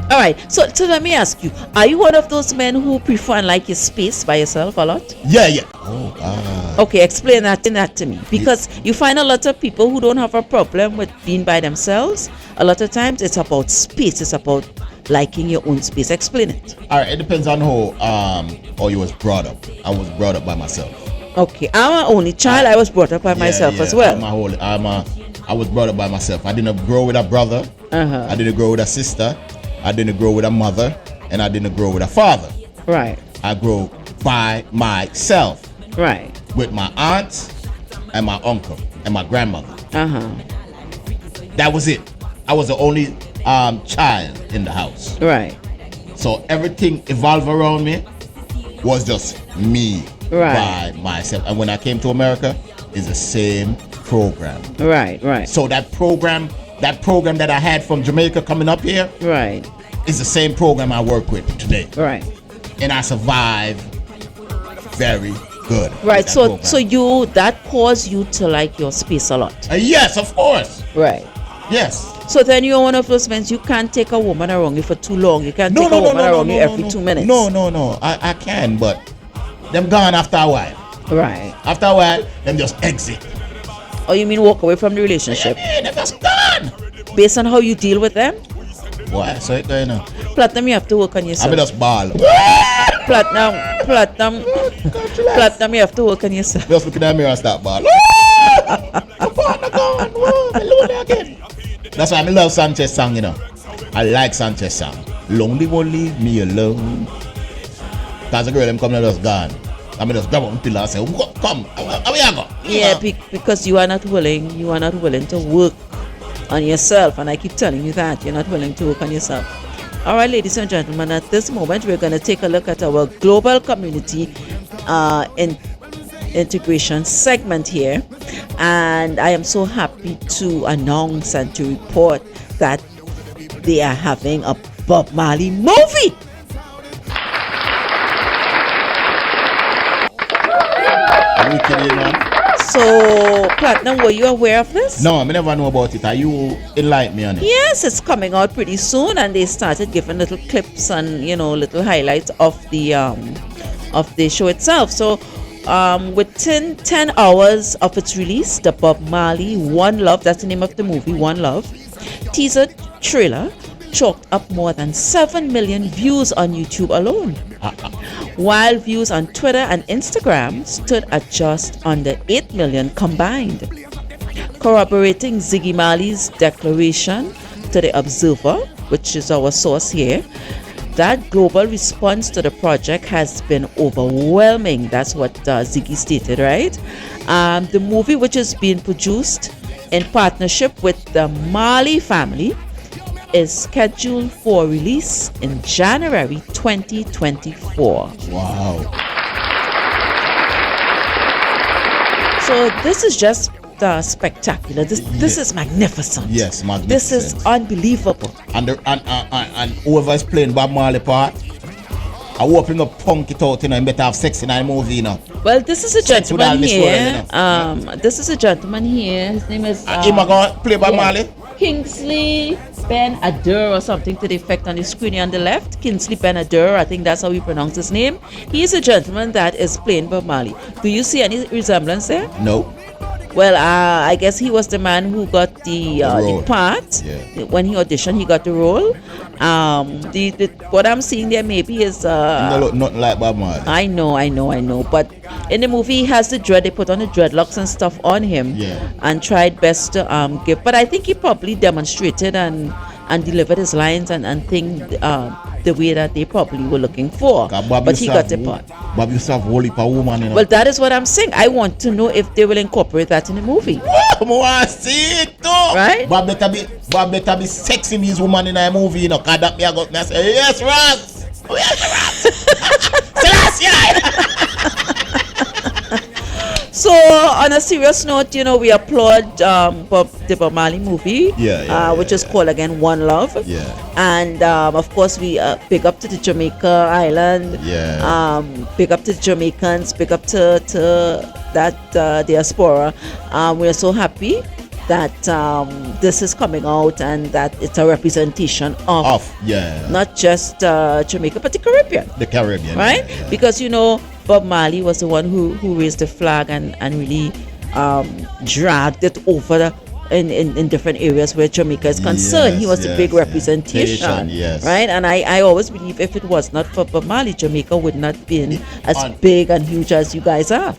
All right, so let me ask you, are you one of those men who prefer and like your space by yourself a lot? Yeah. Oh, okay, explain that to me. Because you find a lot of people who don't have a problem with being by themselves. A lot of times it's about space, it's about liking your own space. Explain it. All right, it depends on how you was brought up. I was brought up by myself. Okay, I'm an only child. I was brought up by myself as well. I'm I was brought up by myself. I didn't grow with a brother. I didn't grow with a sister. I didn't grow with a mother. And I didn't grow with a father. Right. I grew by myself. Right. With my aunt and my uncle and my grandmother. That was it. I was the only child in the house. Right. So everything evolved around me was just me by myself. And when I came to America, it's the same program. Right. So that program that I had from Jamaica coming up here, is the same program I work with today. Right. And I survive very good. Right. So you that caused you to like your space a lot. Yes, of course. Right. Yes. So then you're one of those men, you can't take a woman around you for too long. You can't take a woman around you every 2 minutes. No. I can, but them gone after a while. Right. After a while, them just exit. Oh, you mean walk away from the relationship? Yeah, they're just gone. Based on how you deal with them? Why? So it going on. Platinum, you have to work on yourself. I mean, just ball. Platinum, you have to work on yourself. Just look in the mirror and start ball. That's why I love Sanchez song, you know. I like Sanchez song. Long they won't leave me alone. Cause the girl them come and just gone. I mean just grab on pillar and say, come, how we go? Yeah, because you are not willing to work on yourself, and I keep telling you that you're not willing to work on yourself. All right, ladies and gentlemen, at this moment we're going to take a look at our global community integration segment here, and I am so happy to announce and to report that they are having a Bob Marley movie. Are you kidding, man? So, Platinum, were you aware of this? No, I never know about it. Are you enlighten me on it? Yes, it's coming out pretty soon, and they started giving little clips and little highlights of the show itself. So, within 10 hours of its release, the Bob Marley One Love, that's the name of the movie, One Love, teaser trailer chalked up more than 7 million views on YouTube alone, while views on Twitter and Instagram stood at just under 8 million combined, corroborating Ziggy Marley's declaration to The Observer, which is our source here, that global response to the project has been overwhelming. That's what Ziggy stated, right? The movie, which is being produced in partnership with the Marley family, is scheduled for release in January 2024. Wow. So this is just spectacular. This is magnificent. Yes, magnificent. This is unbelievable. And whoever is playing Bob Marley part, I hoping up punk it out, and better have sex in a movie, Well, this is a gentleman here. This is a gentleman here. His name is him going play Bob Marley? Kingsley Ben Adur or something to the effect on the screen on the left. Kingsley Ben Adur, I think that's how we pronounce his name. He is a gentleman that is playing Bob Marley. Do you see any resemblance there? No. Well, I guess he was the man who got the part. Yeah. When he auditioned, he got the role. What I'm seeing there maybe is no look nothing like Bob Marley. I know. But in the movie, he has the dread. They put on the dreadlocks and stuff on him, and tried best to give. But I think he probably demonstrated and delivered his lines and things the way that they probably were looking for. But he got the part. Bob used to have whole heap of woman, Well, that is what I'm saying. I want to know if they will incorporate that in the movie. I want to see it too. Right? Bob better be sexing these women in a movie, Cause that me I got me I say, yes, Ross. So on a serious note, we applaud the Bob Marley movie, which is called again One Love. Yeah. And of course we big up to the Jamaica Island. Yeah. Big up to the Jamaicans. Big up to that diaspora. We're so happy that this is coming out and that it's a representation of not just Jamaica but the Caribbean. The Caribbean, right? Yeah. Because Bob Marley was the one who raised the flag and really dragged it over in different areas where Jamaica is concerned. He was the big representation, right? And I always believe if it was not for Bob Marley, Jamaica would not been as big and huge as you guys are.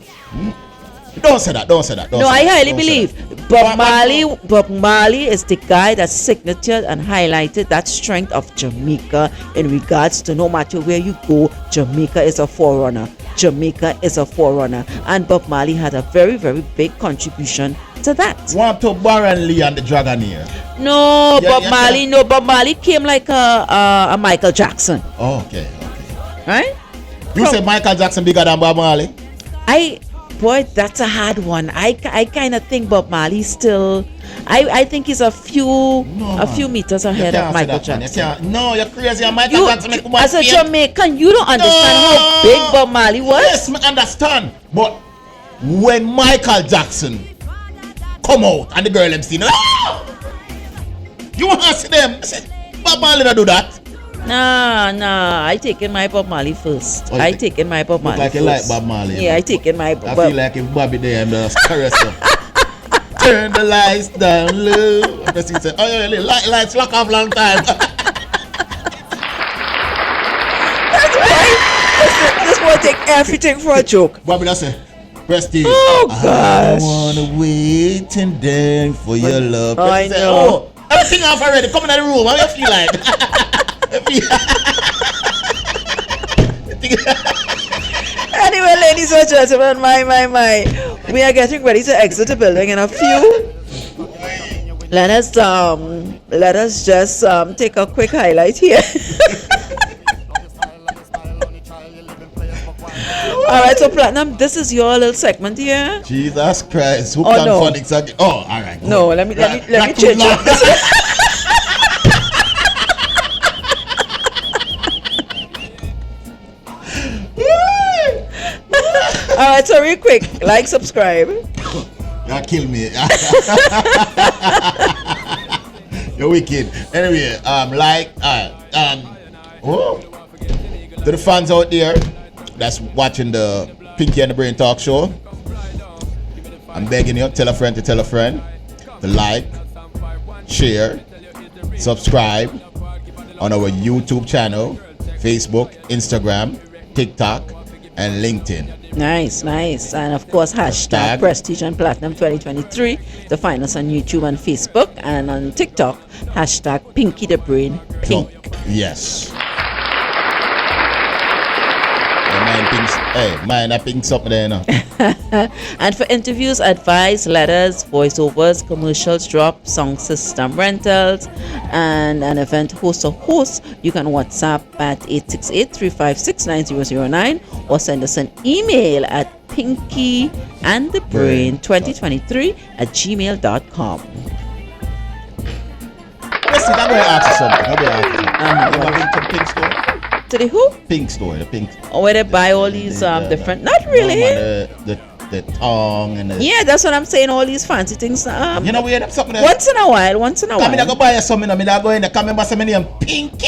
Don't say that. Don't say that. No, I highly believe Bob Marley is the guy that signatured and highlighted that strength of Jamaica in regards to no matter where you go, Jamaica is a forerunner. Jamaica is a forerunner. And Bob Marley had a very, very big contribution to that. Want to Baron Lee and the Dragonair? No, Bob Marley came like a Michael Jackson. Oh, okay. Right? You say Michael Jackson bigger than Bob Marley? Boy, that's a hard one. I kind of think Bob Marley still. I think he's a few meters ahead of Michael Jackson. No, you're crazy. Michael Jackson as a Jamaican, you don't understand how big Bob Marley was. Yes, I understand. But when Michael Jackson come out and the girl them sing, you want to see them? I said, Bob Marley don't do that. Nah. I taking my Bob Marley first. I taking my Bob Marley like first. You like Bob Marley. Yeah, I taking my Bob. I feel like if Bobby there, I'm just caress him. Turn the lights down low. And he said, oh yeah, lights lock off long time. That's right. This will take everything for a joke. Bobby does say, Prestige. Oh gosh. I wanna wait and then for your love. I say, know. Everything off already. Come in the room. How you feel like? Anyway, ladies and gentlemen, my. We are getting ready to exit the building in a few. Let us just take a quick highlight here. Alright, so Platinum, this is your little segment here. Jesus Christ, who can fund exactly? Oh, alright. No, let me change it. Alright, so real quick, like, subscribe. You kill me. You're wicked. Anyway, to the fans out there that's watching the Pinky and the Brain Talk Show, I'm begging you, tell a friend to tell a friend to like, share, subscribe on our YouTube channel, Facebook, Instagram, TikTok, and LinkedIn. Nice. And of course, hashtag Prestige and Platinum 2023 to find us on YouTube and Facebook, and on TikTok, hashtag Pinky the Brain Pink. Yes. Mine pink something there now. And for interviews, advice, letters, voiceovers, commercials, drop, sound system rentals, and an event host or host, you can WhatsApp at 868-356-9009 or send us an email at pinkyandthebrain2023@gmail.com. Listen, I'm going to ask you something. You ever been to Pink Store? To the who? Pink Store, the Pink. Or where they buy all these different. Not really. The tongue and the. Yeah, that's what I'm saying. All these fancy things. You know, we end up something. Once in a while. I'm gonna go buy something. I'm gonna go in there. Come and buy some name Pinky.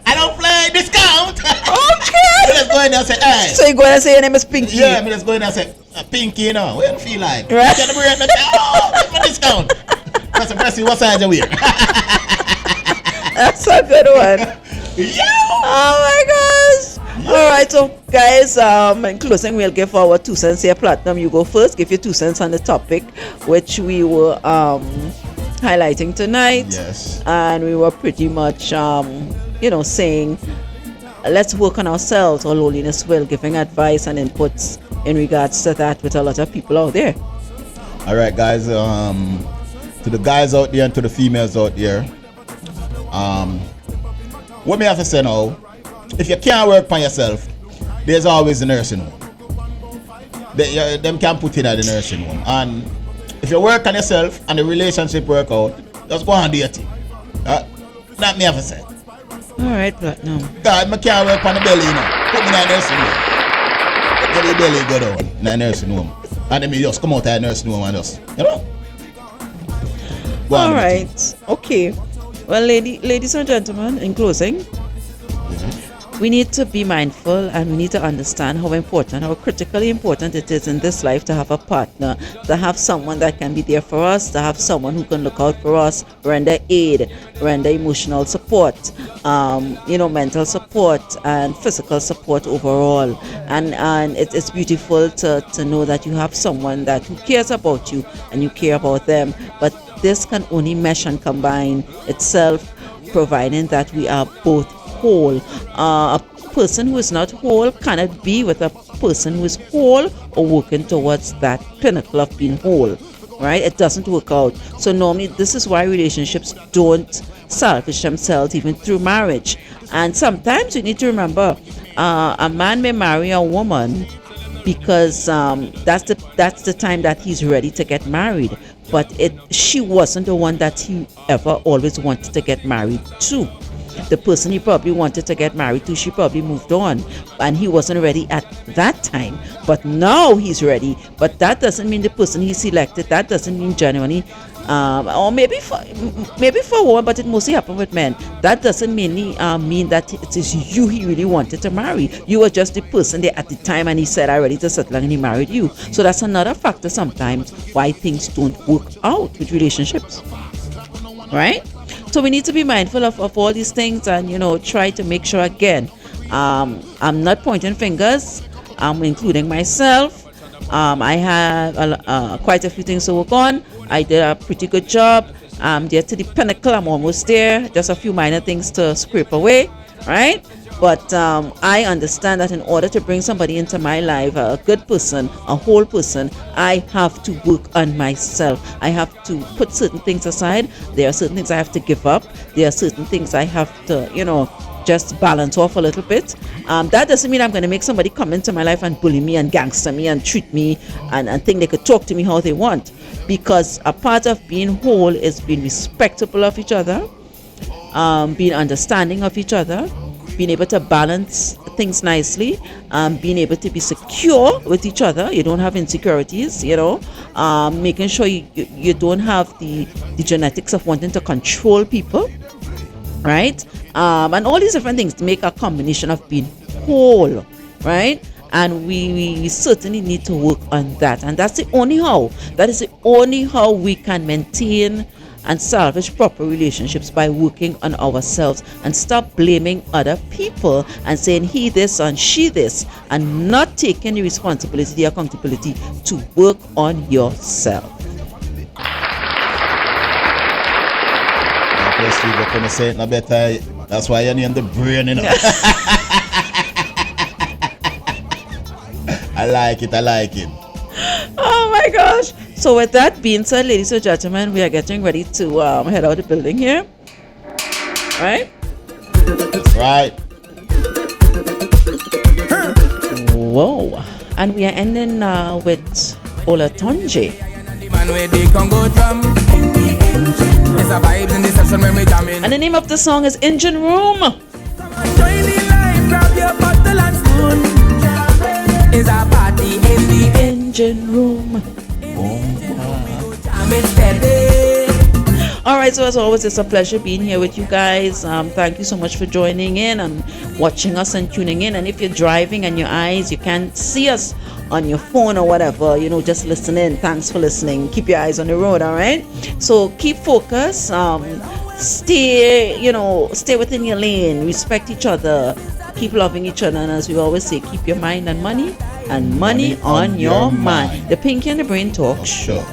I don't play discount. Okay. Let's go in there and say, hey. So you go and say your name is Pinky. Yeah, I mean, let's go in there and say Pinky. You know, what do you feel like? Right. Get the brand. Oh, get my discount. That's a pressy. What size you wear? That's a good one. Yeah. Oh my gosh. All right, so guys, in closing, we'll give our 2 cents here. Platinum, you go first. Give your 2 cents on the topic which we were highlighting tonight. Yes. And we were pretty much saying let's work on ourselves, our loneliness will, giving advice and inputs in regards to that with a lot of people out there. All right, guys. To the guys out there and to the females out there, what me have to say now, if you can't work for yourself, there's always a nursing home. Them can put in at the nursing home. And if you work on yourself and the relationship work out, just go and date it. That me have to say. Alright, Platinum. God, I can't work on the belly, you know. Put me in a nursing home. Get the belly go down in a nursing home. And then me just come out of the nursing home and just, you know. Alright, okay. Well, ladies and gentlemen, in closing, we need to be mindful and we need to understand how important, how critically important it is in this life to have a partner, to have someone that can be there for us, to have someone who can look out for us, render aid, render emotional support, mental support and physical support overall. And it's beautiful to know that you have someone that who cares about you and you care about them. But this can only mesh and combine itself, providing that we are both whole. A person who is not whole cannot be with a person who is whole or working towards that pinnacle of being whole, right? It doesn't work out. So normally this is why relationships don't selfish themselves even through marriage. And sometimes you need to remember, a man may marry a woman because that's the time that he's ready to get married, but she wasn't the one that he ever always wanted to get married to. The person he probably wanted to get married to, she probably moved on and he wasn't ready at that time, but now he's ready. But that doesn't mean the person he selected, that doesn't mean genuinely, or maybe for women, but it mostly happens with men. That doesn't mainly mean that it is you he really wanted to marry. You were just the person there at the time and he said, I'm ready to settle and he married you. So that's another factor sometimes why things don't work out with relationships, right? So we need to be mindful of all these things and, try to make sure, again, I'm not pointing fingers, including myself. I have quite a few things to work on. I did a pretty good job. I'm there to the pinnacle. I'm almost there. Just a few minor things to scrape away, right? But I understand that in order to bring somebody into my life, a good person, a whole person, I have to work on myself. I have to put certain things aside. There are certain things I have to give up. There are certain things I have to, just balance off a little bit. That doesn't mean I'm going to make somebody come into my life and bully me and gangster me and treat me and think they could talk to me how they want. Because a part of being whole is being respectful of each other, being understanding of each other, being able to balance things nicely, being able to be secure with each other. You don't have insecurities, making sure you don't have the genetics of wanting to control people, right? And all these different things to make a combination of being whole, right? And we certainly need to work on that. And that's the only how. That is the only how we can maintain and salvage proper relationships, by working on ourselves and stop blaming other people and saying he this and she this, and not taking the responsibility, the accountability to work on yourself. That's why you name the brain, I like it. Oh my gosh. So with that being said, ladies and gentlemen, we are getting ready to head out the building here. Right? Right. Whoa. And we are ending with Olatunji. And the name of the song is Engine Room. Is a party in the engine room. Alright, so as always, it's a pleasure being here with you guys. Thank you so much for joining in and watching us and tuning in. And if you're driving and your eyes, you can't see us on your phone or whatever, just listen in. Thanks for listening. Keep your eyes on the road, alright? So keep focused. Stay within your lane. Respect each other. Keep loving each other, and as we always say, keep your mind on money and money on your mind. The Pinky and the Brain Talk Show.